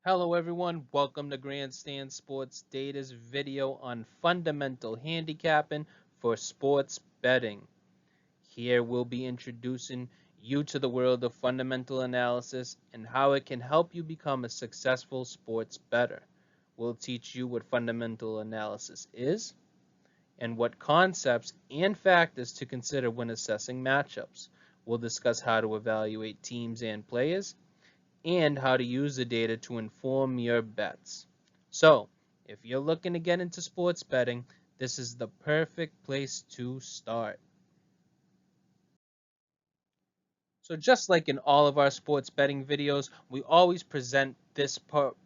Hello everyone, welcome to Grandstand Sports Data's video on fundamental handicapping for sports betting. Here we'll be introducing you to the world of fundamental analysis and how it can help you become a successful sports bettor. We'll teach you what fundamental analysis is and what concepts and factors to consider when assessing matchups. We'll discuss how to evaluate teams and players and how to use the data to inform your bets. So, if you're looking to get into sports betting, this is the perfect place to start. So just like in all of our sports betting videos, we always present this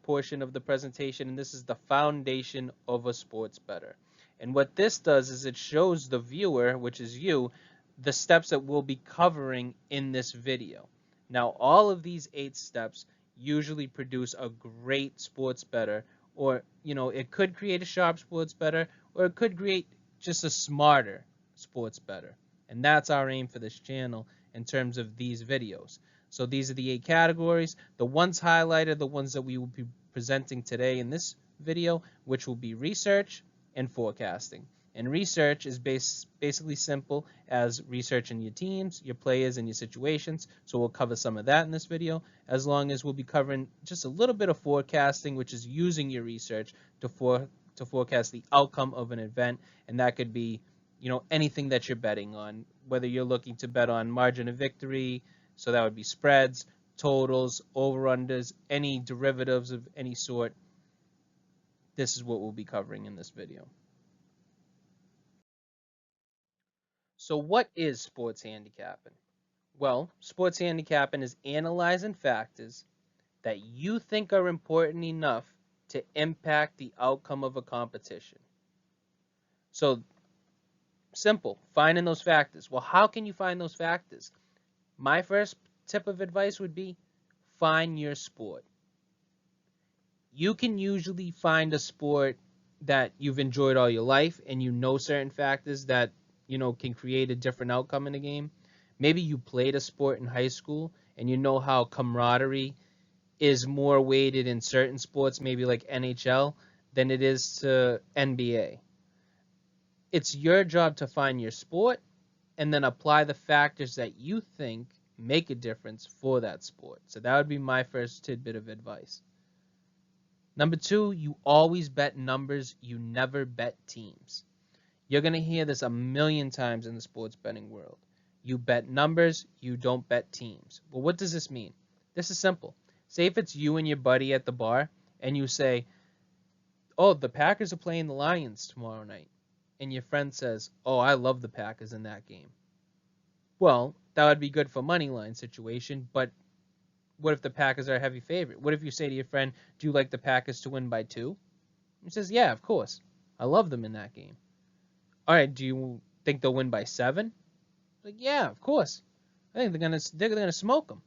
portion of the presentation, and this is the foundation of a sports bettor. And what this does is it shows the viewer, which is you, the steps that we'll be covering in this video. Now, all of these 8 steps usually produce a great sports bettor, or, it could create a sharp sports bettor, or it could create just a smarter sports bettor. And that's our aim for this channel in terms of these videos. So these are the 8 categories. The ones highlighted, the ones that we will be presenting today in this video, which will be research and forecasting. And research is basically simple as researching your teams, your players, and your situations. So we'll cover some of that in this video, as long as we'll be covering just a little bit of forecasting, which is using your research to forecast the outcome of an event. And that could be anything that you're betting on, whether you're looking to bet on margin of victory, so that would be spreads, totals, over-unders, any derivatives of any sort. This is what we'll be covering in this video. So what is sports handicapping? Well, sports handicapping is analyzing factors that you think are important enough to impact the outcome of a competition. So simple, finding those factors. Well, how can you find those factors? My first tip of advice would be find your sport. You can usually find a sport that you've enjoyed all your life and you know certain factors that, can create a different outcome in a game. Maybe you played a sport in high school and you know how camaraderie is more weighted in certain sports, maybe like NHL, than it is to NBA. It's your job to find your sport and then apply the factors that you think make a difference for that sport. So that would be my first tidbit of advice. Number 2, you always bet numbers, you never bet teams. You're going to hear this a million times in the sports betting world. You bet numbers, you don't bet teams. Well, what does this mean? This is simple. Say if it's you and your buddy at the bar and you say, oh, the Packers are playing the Lions tomorrow night. And your friend says, oh, I love the Packers in that game. Well, that would be good for money line situation, but what if the Packers are a heavy favorite? What if you say to your friend, do you like the Packers to win by 2? He says, yeah, of course. I love them in that game. All right, do you think they'll win by 7? Like, yeah, of course. I think they're gonna smoke them.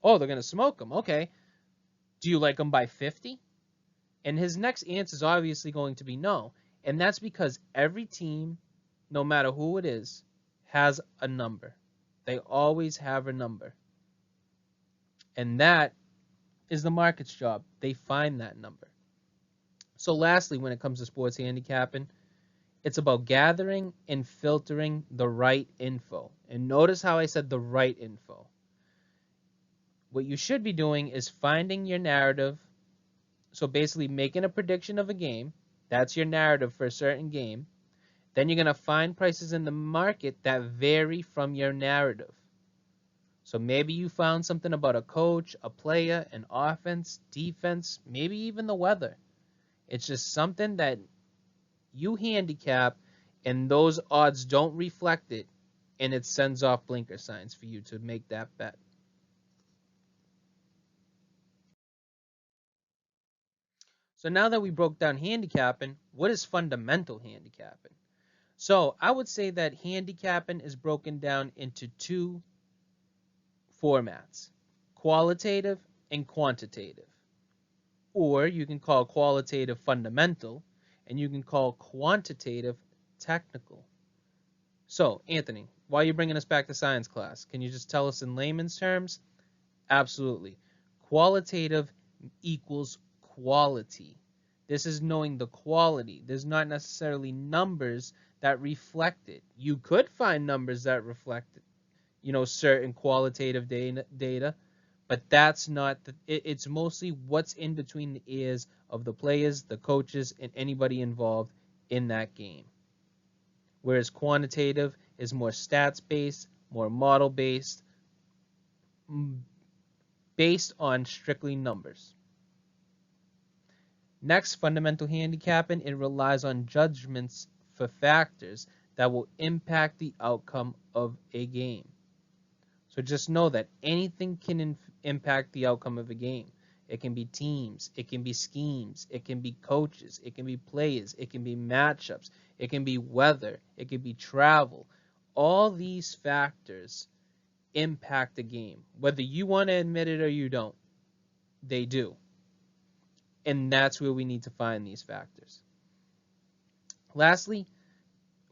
Oh, they're gonna smoke them. Okay. Do you like them by 50? And his next answer is obviously going to be no. And that's because every team, no matter who it is, has a number. They always have a number. And that is the market's job. They find that number. So lastly, when it comes to sports handicapping, it's about gathering and filtering the right info. And notice how I said the right info. What you should be doing is finding your narrative. So basically making a prediction of a game. That's your narrative for a certain game. Then you're going to find prices in the market that vary from your narrative. So maybe you found something about a coach, a player, an offense, defense, maybe even the weather. It's just something that you handicap and those odds don't reflect it, and it sends off blinker signs for you to make that bet. So now that we broke down handicapping, what is fundamental handicapping? So I would say that handicapping is broken down into 2 formats, qualitative and quantitative. Or you can call qualitative fundamental, and you can call quantitative technical. So, Anthony, why are you bringing us back to science class? Can you just tell us in layman's terms? Absolutely. Qualitative equals quality. This is knowing the quality. There's not necessarily numbers that reflect it. You could find numbers that reflect, certain qualitative data, but that's not it's mostly what's in between the ears of the players, the coaches, and anybody involved in that game. Whereas quantitative is more stats based, more model based, based on strictly numbers. Next, fundamental handicapping, it relies on judgments for factors that will impact the outcome of a game. So just know that anything can impact the outcome of a game. It can be teams, it can be schemes, it can be coaches, it can be players, it can be matchups, it can be weather, it can be travel. All these factors impact the game. Whether you want to admit it or you don't, they do. And that's where we need to find these factors. Lastly,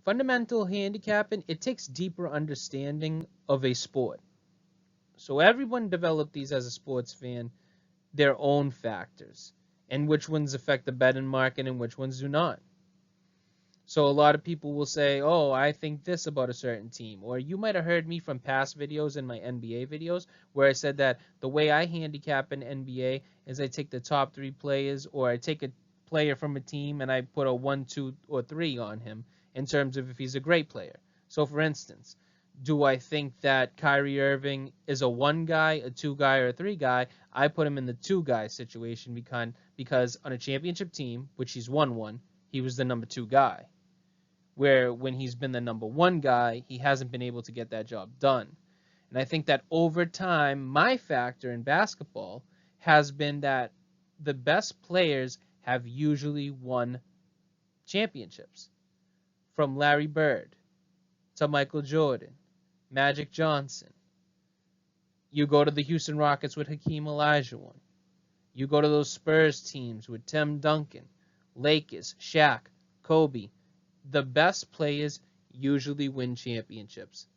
fundamental handicapping, it takes deeper understanding of a sport. So everyone developed these as a sports fan, their own factors, and which ones affect the betting market and which ones do not. So a lot of people will say, oh, I think this about a certain team. Or you might have heard me from past videos in my NBA videos where I said that the way I handicap an NBA is I take the top 3 players, or I take a player from a team and I put a 1, 2, or 3 on him in terms of if he's a great player. So for instance, do I think that Kyrie Irving is a 1 guy, a 2 guy, or a 3 guy? I put him in the 2 guy situation because on a championship team, which he's won one, he was the number 2 guy. Where when he's been the number 1 guy, he hasn't been able to get that job done. And I think that over time, my factor in basketball has been that the best players have usually won championships. From Larry Bird to Michael Jordan, Magic Johnson. You go to the Houston Rockets with Hakeem Olajuwon. You go to those Spurs teams with Tim Duncan, Lakers, Shaq, Kobe. The best players usually win championships.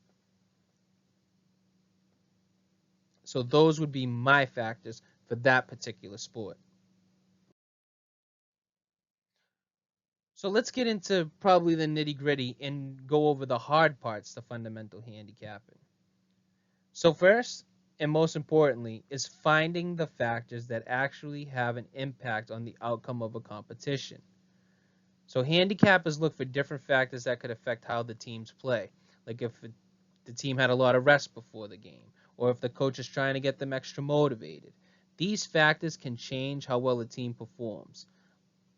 So those would be my factors for that particular sport. So let's get into probably the nitty gritty and go over the hard parts to fundamental handicapping. So first, and most importantly, is finding the factors that actually have an impact on the outcome of a competition. So handicappers look for different factors that could affect how the teams play. Like if the team had a lot of rest before the game, or if the coach is trying to get them extra motivated. These factors can change how well a team performs.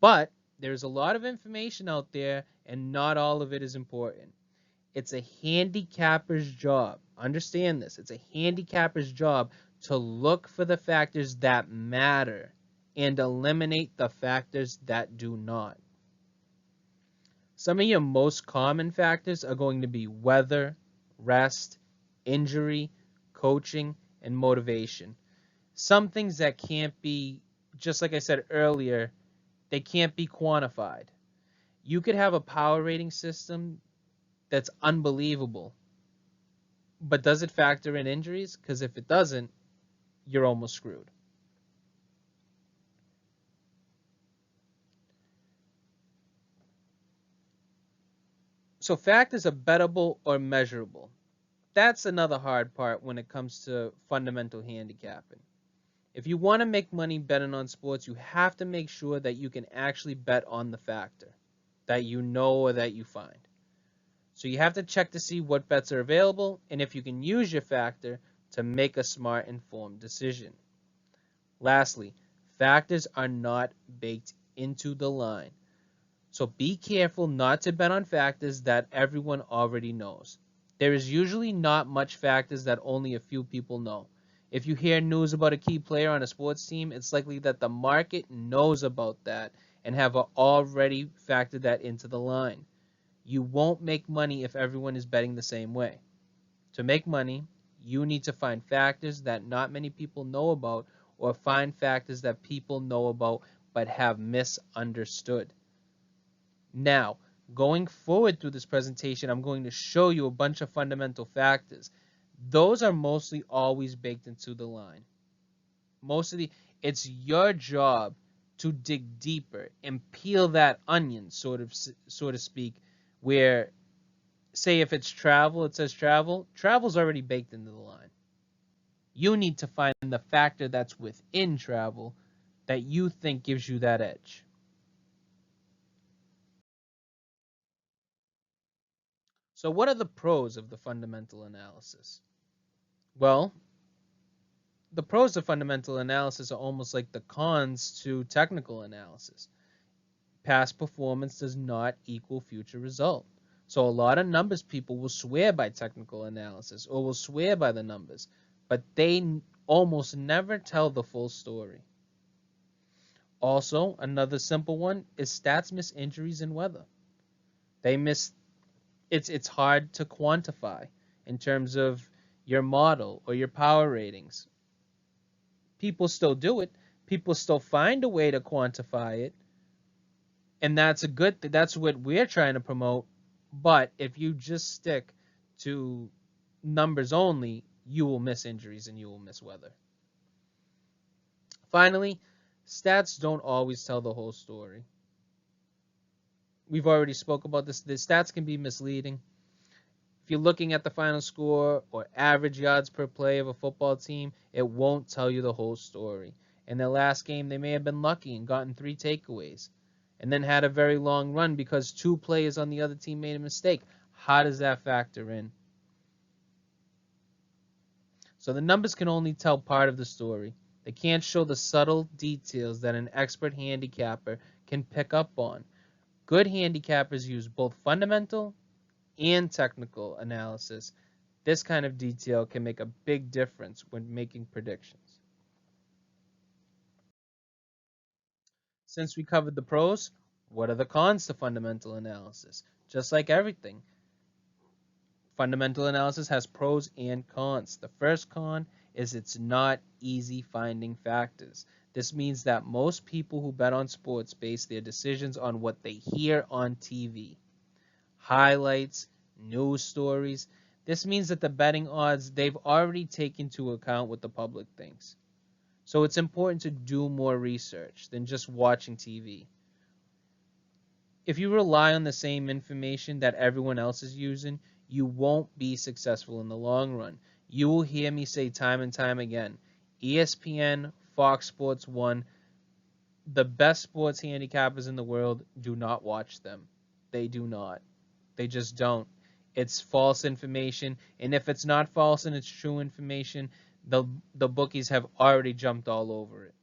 But there's a lot of information out there, and not all of it is important. It's a handicapper's job. Understand this. It's a handicapper's job to look for the factors that matter and eliminate the factors that do not. Some of your most common factors are going to be weather, rest, injury, coaching, and motivation. Some things that can't be, just like I said earlier, they can't be quantified. You could have a power rating system that's unbelievable, but does it factor in injuries? Because if it doesn't, you're almost screwed. So factors are bettable or measurable. That's another hard part when it comes to fundamental handicapping. If you want to make money betting on sports, you have to make sure that you can actually bet on the factor that you know or that you find. So you have to check to see what bets are available and if you can use your factor to make a smart, informed decision. Lastly, factors are not baked into the line. So be careful not to bet on factors that everyone already knows. There is usually not much factors that only a few people know. If you hear news about a key player on a sports team, it's likely that the market knows about that and have already factored that into the line. You won't make money if everyone is betting the same way. To make money, you need to find factors that not many people know about, or find factors that people know about but have misunderstood. Now, going forward through this presentation, I'm going to show you a bunch of fundamental factors. Those are mostly always baked into the line. Most of the It's your job to dig deeper and peel that onion, so to speak, where say if it's travel, it says travel's already baked into the line. You need to find the factor that's within travel that you think gives you that edge. So what are the pros of the fundamental analysis? Well, the pros of fundamental analysis are almost like the cons to technical analysis. Past performance does not equal future result. So a lot of numbers people will swear by technical analysis or will swear by the numbers, but they almost never tell the full story. Also, another simple one is stats miss injuries and weather. They miss it's hard to quantify in terms of your model or your power ratings. People still do it. People still find a way to quantify it, and that's a good that's what we're trying to promote. But if you just stick to numbers only, you will miss injuries and you will miss weather. Finally, stats don't always tell the whole story. We've already spoke about this. The stats can be misleading. If you're looking at the final score or average yards per play of a football team, it won't tell you the whole story. In their last game, they may have been lucky and gotten 3 takeaways and then had a very long run because 2 players on the other team made a mistake. How does that factor in? So the numbers can only tell part of the story. They can't show the subtle details that an expert handicapper can pick up on. Good handicappers use both fundamental and technical analysis. This kind of detail can make a big difference when making predictions. Since we covered the pros, what are the cons to fundamental analysis? Just like everything, fundamental analysis has pros and cons. The first con is it's not easy finding factors. This means that most people who bet on sports base their decisions on what they hear on TV, highlights, news stories. This means that the betting odds, they've already taken into account what the public thinks. So it's important to do more research than just watching TV. If you rely on the same information that everyone else is using, you won't be successful in the long run. You will hear me say time and time again, ESPN, Fox Sports 1, the best sports handicappers in the world, do not watch them. They do not. They just don't. It's false information, and if it's not false and it's true information, the bookies have already jumped all over it.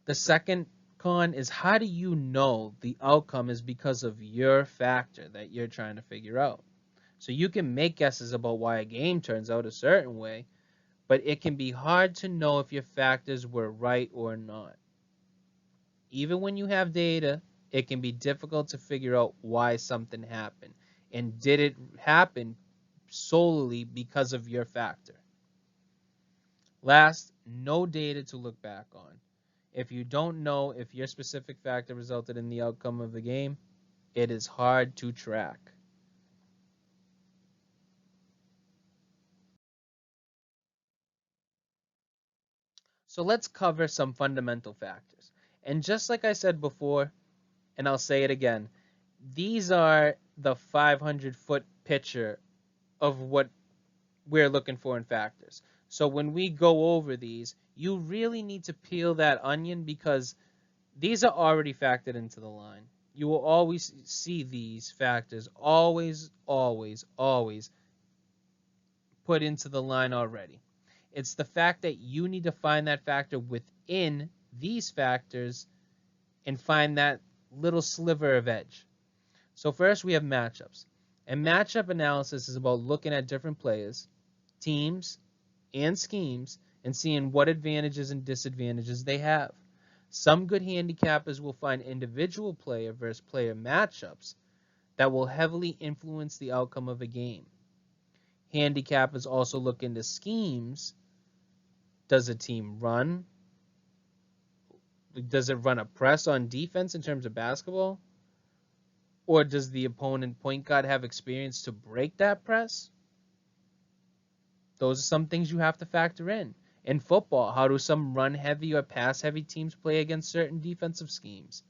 The second con is, how do you know the outcome is because of your factor that you're trying to figure out? So you can make guesses about why a game turns out a certain way, but it can be hard to know if your factors were right or not. Even when you have data, it can be difficult to figure out why something happened. And did it happen solely because of your factor? Last, no data to look back on. If you don't know if your specific factor resulted in the outcome of the game, it is hard to track. So let's cover some fundamental factors. And just like I said before, and I'll say it again, these are the 500-foot picture of what we're looking for in factors. So when we go over these, you really need to peel that onion because these are already factored into the line. You will always see these factors always, always, always put into the line already. It's the fact that you need to find that factor within these factors and find that little sliver of edge. So first we have matchups. And matchup analysis is about looking at different players, teams, and schemes and seeing what advantages and disadvantages they have. Some good handicappers will find individual player versus player matchups that will heavily influence the outcome of a game. Handicappers also look into schemes. Does a team run? Does it run a press on defense in terms of basketball? Or does the opponent point guard have experience to break that press? Those are some things you have to factor in. In football, how do some run heavy or pass heavy teams play against certain defensive schemes?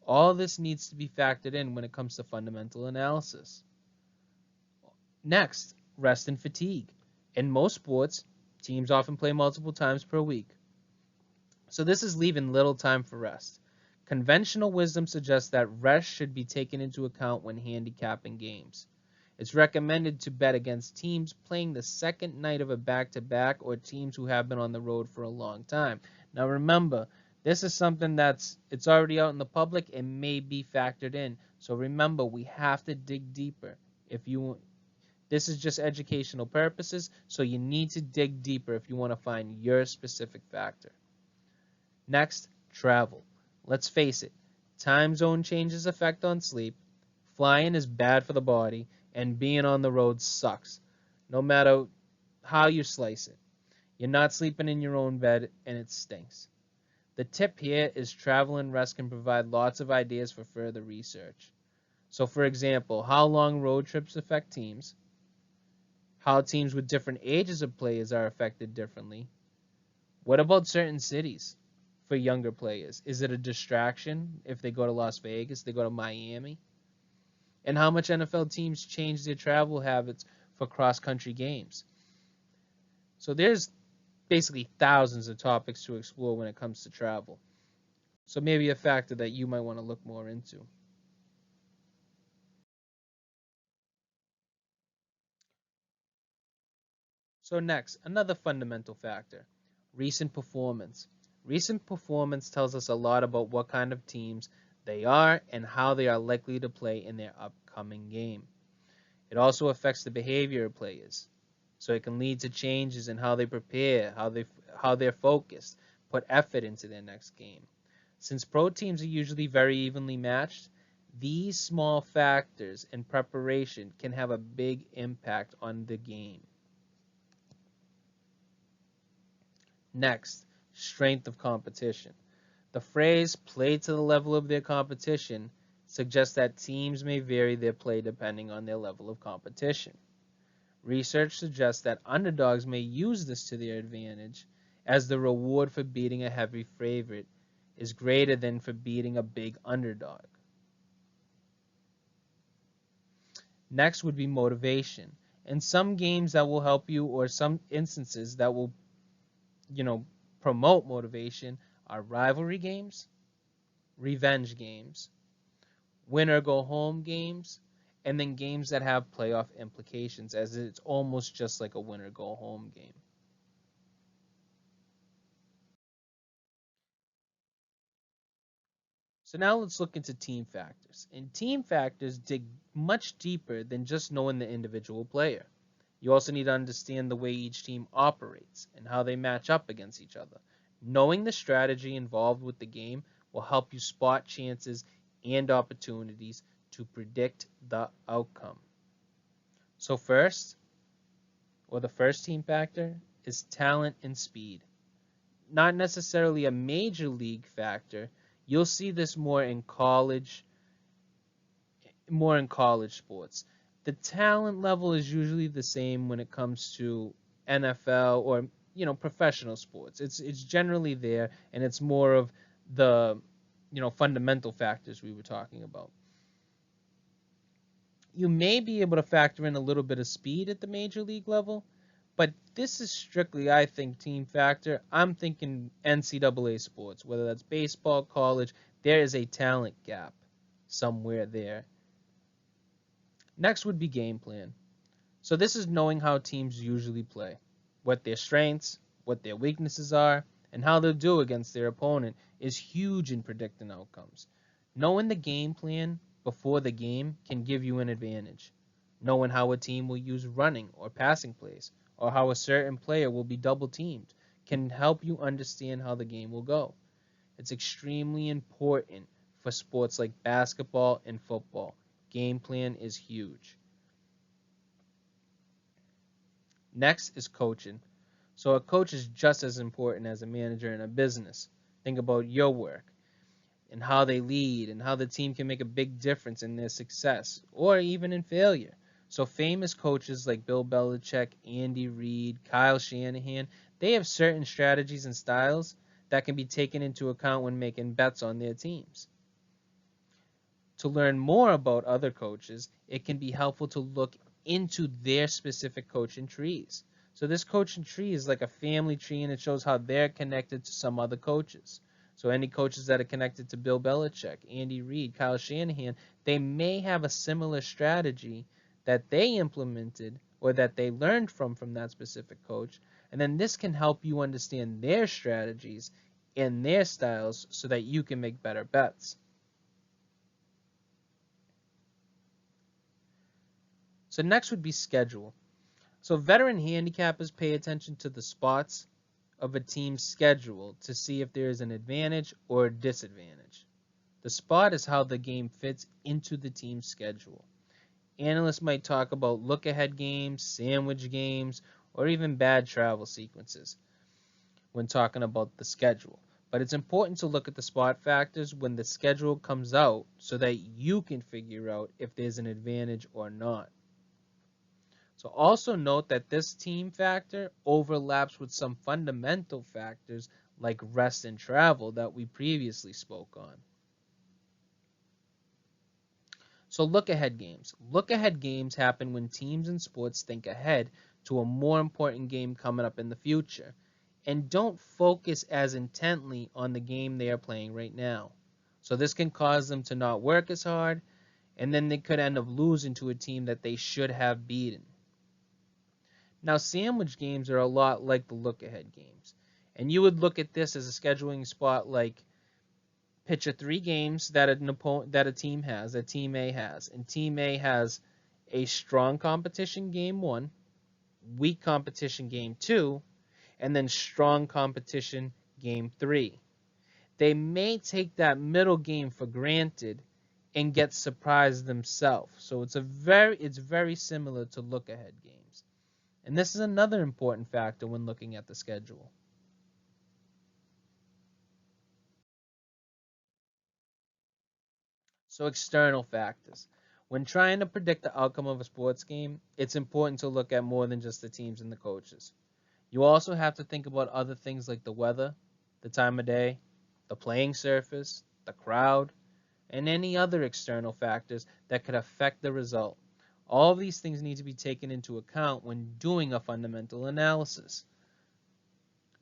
All this needs to be factored in when it comes to fundamental analysis. Next, rest and fatigue. In most sports, teams often play multiple times per week. So this is leaving little time for rest. Conventional wisdom suggests that rest should be taken into account when handicapping games. It's recommended to bet against teams playing the second night of a back-to-back or teams who have been on the road for a long time. Now remember, this is something it's already out in the public and may be factored in. So remember, we have to dig deeper. This is just educational purposes, so you need to dig deeper if you want to find your specific factor. Next, travel. Let's face it, time zone changes effect on sleep. Flying is bad for the body, and being on the road sucks, no matter how you slice it. You're not sleeping in your own bed, and it stinks. The tip here is travel and rest can provide lots of ideas for further research. So for example, how long road trips affect teams, how teams with different ages of players are affected differently. What about certain cities for younger players? Is it a distraction if they go to Las Vegas, they go to Miami? And how much NFL teams change their travel habits for cross-country games? So there's basically thousands of topics to explore when it comes to travel. So maybe a factor that you might want to look more into. So next, another fundamental factor, recent performance. Recent performance tells us a lot about what kind of teams they are and how they are likely to play in their upcoming game. It also affects the behavior of players. So it can lead to changes in how they prepare, how they're focused, put effort into their next game. Since pro teams are usually very evenly matched, these small factors in preparation can have a big impact on the game. Next, strength of competition. The phrase play to the level of their competition suggests that teams may vary their play depending on their level of competition. Research suggests that underdogs may use this to their advantage, as the reward for beating a heavy favorite is greater than for beating a big underdog. Next would be motivation. In some games that will help you, or some instances that will, promote motivation, are rivalry games, revenge games, win or go home games, and then games that have playoff implications, as it's almost just like a win or go home game. So now let's look into team factors. And team factors dig much deeper than just knowing the individual player. You also need to understand the way each team operates and how they match up against each other. Knowing the strategy involved with the game will help you spot chances and opportunities to predict the outcome. So the first team factor is talent and speed. Not necessarily a major league factor. You'll see this more in college sports. The talent level is usually the same when it comes to NFL or professional sports. It's generally there, and it's more of the fundamental factors we were talking about. You may be able to factor in a little bit of speed at the major league level, but this is strictly, I think, team factor. I'm thinking NCAA sports, whether that's baseball, college, there is a talent gap somewhere there. Next would be game plan. So this is knowing how teams usually play, what their strengths, what their weaknesses are, and how they'll do against their opponent is huge in predicting outcomes. Knowing the game plan before the game can give you an advantage. Knowing how a team will use running or passing plays, or how a certain player will be double teamed, can help you understand how the game will go. It's extremely important for sports like basketball and football. Game plan is huge. Next is coaching. So a coach is just as important as a manager in a business. Think about your work and how they lead and how the team can make a big difference in their success or even in failure. So famous coaches like Bill Belichick, Andy Reid, Kyle Shanahan, they have certain strategies and styles that can be taken into account when making bets on their teams. To learn more about other coaches, it can be helpful to look into their specific coaching trees. So this coaching tree is like a family tree, and it shows how they're connected to some other coaches. So any coaches that are connected to Bill Belichick, Andy Reid, Kyle Shanahan, they may have a similar strategy that they implemented or that they learned from that specific coach. And then this can help you understand their strategies and their styles so that you can make better bets. So next would be schedule. So veteran handicappers pay attention to the spots of a team's schedule to see if there is an advantage or a disadvantage. The spot is how the game fits into the team's schedule. Analysts might talk about look-ahead games, sandwich games, or even bad travel sequences when talking about the schedule. But it's important to look at the spot factors when the schedule comes out so that you can figure out if there's an advantage or not. So also note that this team factor overlaps with some fundamental factors like rest and travel that we previously spoke on. So look ahead games. Look ahead games happen when teams and sports think ahead to a more important game coming up in the future and don't focus as intently on the game they are playing right now. So this can cause them to not work as hard, and then they could end up losing to a team that they should have beaten. Now, sandwich games are a lot like the look-ahead games. And you would look at this as a scheduling spot like picture 3 games that a team has, that Team A has. And Team A has a strong competition game 1, weak competition game 2, and then strong competition game 3. They may take that middle game for granted and get surprised themselves. So it's very similar to look-ahead games. And this is another important factor when looking at the schedule. So external factors. When trying to predict the outcome of a sports game, it's important to look at more than just the teams and the coaches. You also have to think about other things like the weather, the time of day, the playing surface, the crowd, and any other external factors that could affect the result. All of these things need to be taken into account when doing a fundamental analysis.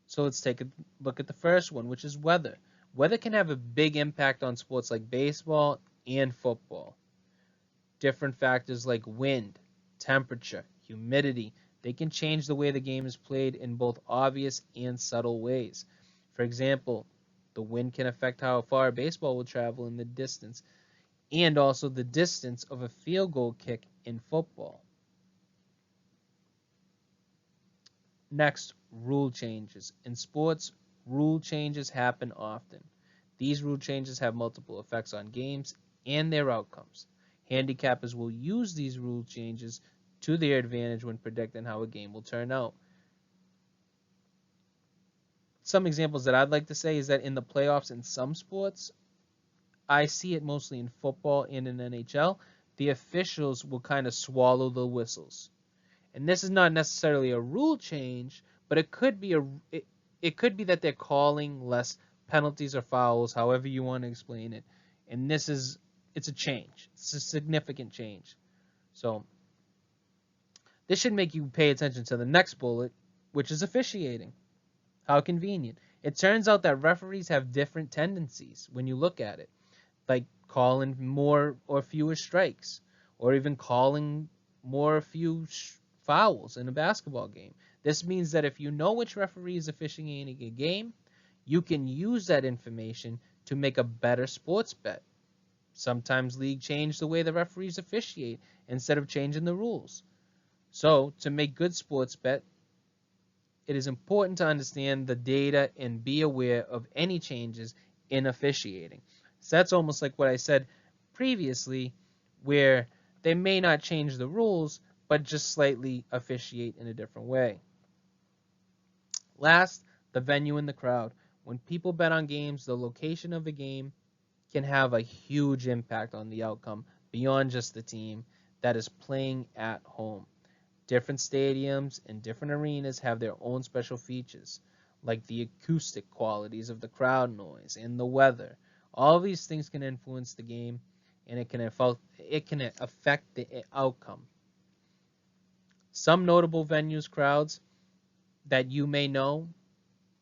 So let's take a look at the first one, which is weather. Weather can have a big impact on sports like baseball and football. Different factors like wind, temperature, humidity, they can change the way the game is played in both obvious and subtle ways. For example, the wind can affect how far a baseball will travel in the distance, and also the distance of a field goal kick in football. Next, rule changes. In sports, rule changes happen often. These rule changes have multiple effects on games and their outcomes. Handicappers will use these rule changes to their advantage when predicting how a game will turn out. Some examples that I'd like to say is that in the playoffs in some sports, I see it mostly in football and in NHL, the officials will kind of swallow the whistles. And this is not necessarily a rule change, but it could be that they're calling less penalties or fouls, however you want to explain it. And it's a change. It's a significant change. So this should make you pay attention to the next bullet, which is officiating. How convenient. It turns out that referees have different tendencies when you look at it, like calling more or fewer strikes, or even calling more or few fouls in a basketball game. This means that if you know which referee is officiating a game, you can use that information to make a better sports bet. Sometimes league change the way the referees officiate instead of changing the rules. So, to make good sports bet, it is important to understand the data and be aware of any changes in officiating. So that's almost like what I said previously, where they may not change the rules, but just slightly officiate in a different way. Last, the venue and the crowd. When people bet on games, the location of the game can have a huge impact on the outcome beyond just the team. that is playing at home. Different stadiums and different arenas have their own special features, like the acoustic qualities of the crowd noise and the weather. All these things can influence the game, and it can affect the outcome. Some notable venues crowds that you may know: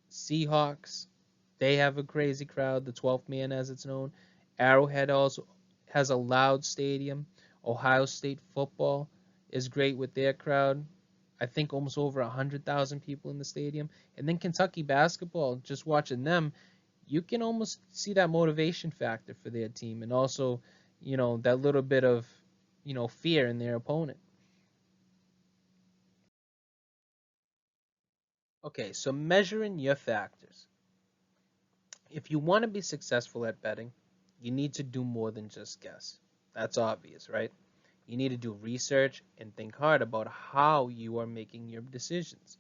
Seahawks, they have a crazy crowd, the 12th man as it's known. Arrowhead also has a loud stadium. Ohio State football is great with their crowd. I think almost over 100,000 people in the stadium. And then Kentucky basketball, just watching them, you can almost see that motivation factor for their team, and also, that little bit of, fear in their opponent. Okay, so measuring your factors. If you want to be successful at betting, you need to do more than just guess. That's obvious, right? You need to do research and think hard about how you are making your decisions.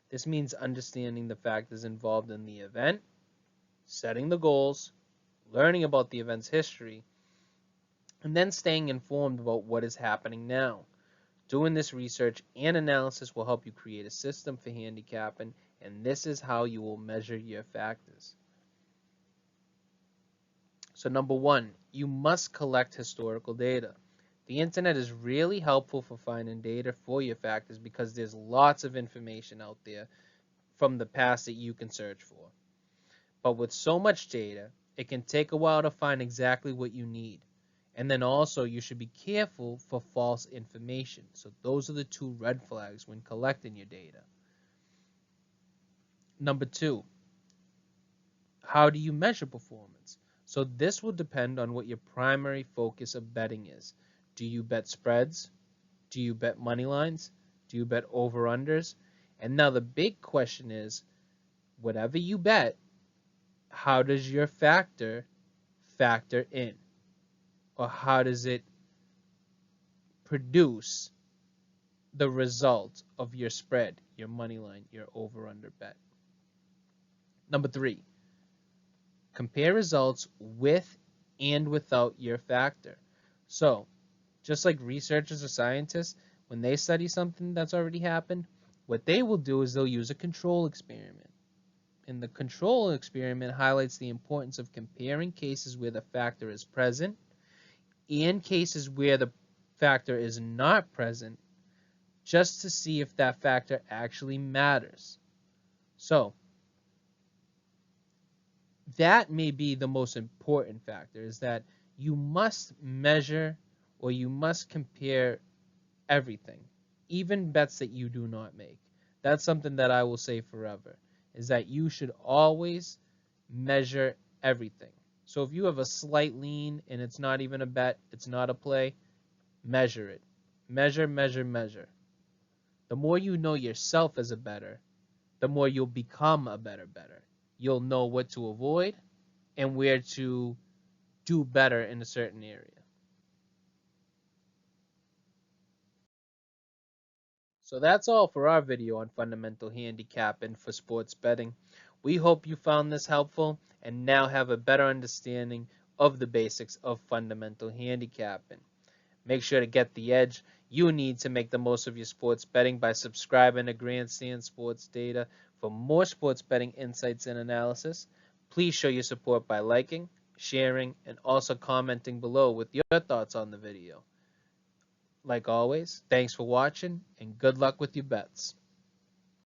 This means understanding the factors involved in the event, setting the goals, learning about the event's history, and then staying informed about what is happening now. Doing this research and analysis will help you create a system for handicapping, and this is how you will measure your factors. So number one, you must collect historical data. The internet is really helpful for finding data for your factors because there's lots of information out there from the past that you can search for. But with so much data, it can take a while to find exactly what you need. And then also you should be careful for false information. So those are the two red flags when collecting your data. Number two, how do you measure performance? So this will depend on what your primary focus of betting is. Do you bet spreads? Do you bet money lines? Do you bet over-unders? And now the big question is, whatever you bet, how does your factor in? Or how does it produce the result of your spread, your money line, your over-under bet? Number three, compare results with and without your factor. So, just like researchers or scientists, when they study something that's already happened, what they will do is they'll use a control experiment. And the control experiment highlights the importance of comparing cases where the factor is present and cases where the factor is not present, just to see if that factor actually matters. So, that may be the most important factor, is that you must measure or you must compare everything, even bets that you do not make. That's something that I will say forever, is that you should always measure everything. So if you have a slight lean and it's not even a bet, it's not a play, measure it. Measure, measure, measure. The more you know yourself as a bettor, the more you'll become a better bettor. You'll know what to avoid and where to do better in a certain area. So that's all for our video on fundamental handicapping for sports betting. We hope you found this helpful and now have a better understanding of the basics of fundamental handicapping. Make sure to get the edge you need to make the most of your sports betting by subscribing to Grandstand Sports Data for more sports betting insights and analysis. Please show your support by liking, sharing, and also commenting below with your thoughts on the video. Like always, thanks for watching and good luck with your bets.